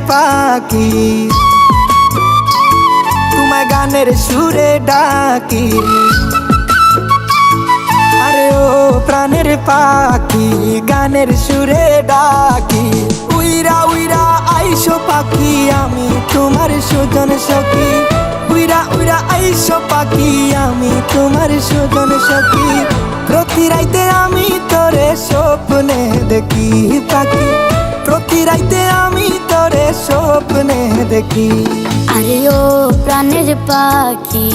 পাখি, তোমায় গানের সুরে ডাকি। আরে ও প্রাণের পাখি, গানের সুরে ডাকি। উইরা উইরা আইসো পাখি, আমি তোমার সুজন সখী। উইরা উইরা আইসো পাখি, আমি তোমার সুজন সখী। প্রতি রাইতে আমি তোরে স্বপ্নে দেখি পাখি, প্রতি রাইতে আমি তোরে স্বপ্নে দেখি। আরে ও প্রাণের পাখি,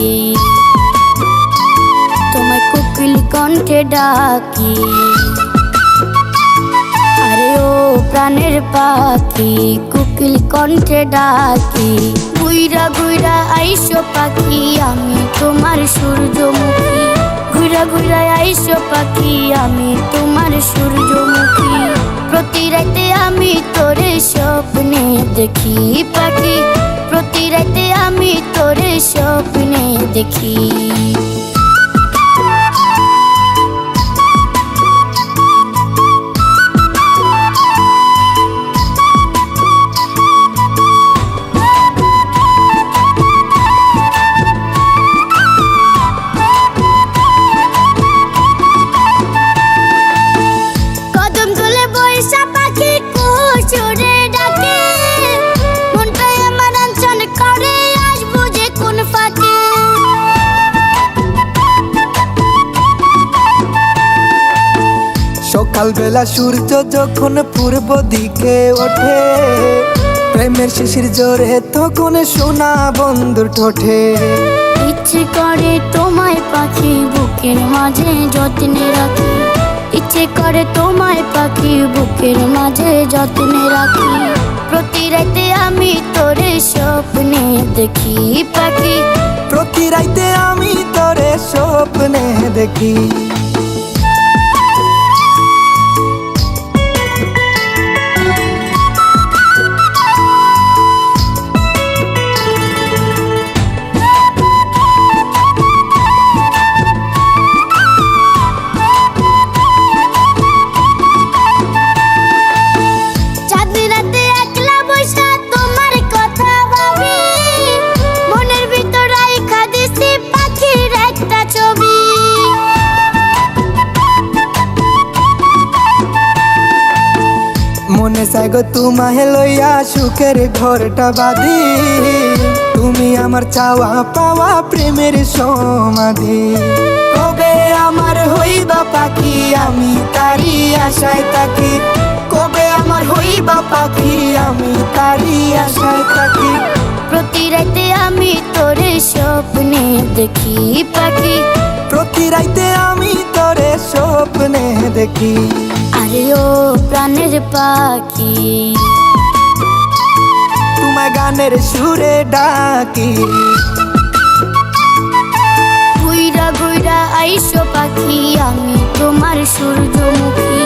তোমায় কোকিল কণ্ঠে ডাকি। আরে ও প্রাণের পাখি, কোকিল কণ্ঠে ডাকি। ঘুইরা ঘুইরা আইসো পাখি, আমি তোমার সূর্যমুখী। ঘুইরা ঘুইরা আইসো পাখি, আমি তোমার সূর্যমুখী। প্রতি রাতে আমি তোরে স্বপ্নে দেখি পাখি, প্রতি রাতে আমি তোরে স্বপ্নে দেখি। সকালবেলা সূর্য যখন পূর্ব দিকে ওঠে, প্রেমের শিশির জোরে তখন সোনা বন্ধুর ঠোঁটে। ইচ্ছে করে তোমায় পাখি বুকের মাঝে যত্নে রাখি, ইচ্ছে করে তোমায় পাখি বুকের মাঝে যত্নে রাখি। প্রতি রাতে আমি তোরে স্বপ্নে দেখি পাখি, প্রতি রাতে আমি তোরে স্বপ্নে দেখি। মনে চাই গো তোমায় লইয়া সুখের ঘরটা বাঁধি, তুমি আমার চাওয়া পাওয়া প্রেমের সমাধি। কবে আমার হইবা পাখি, আমি তারি আশায় থাকি। কবে আমার হইবা পাখি, আমি তারি আশায় থাকি। প্রতি রাতে আমি তোরে স্বপ্নে দেখি পাখি, প্রতি রাতে আমি তোরে স্বপ্নে দেখি। আরে ও প্রাণের পাখি, তোমায় গানের সুরে ডাকি। ঘুইরা ঘুইরা আইসো পাখি, আমি তোমার সূর্যমুখী।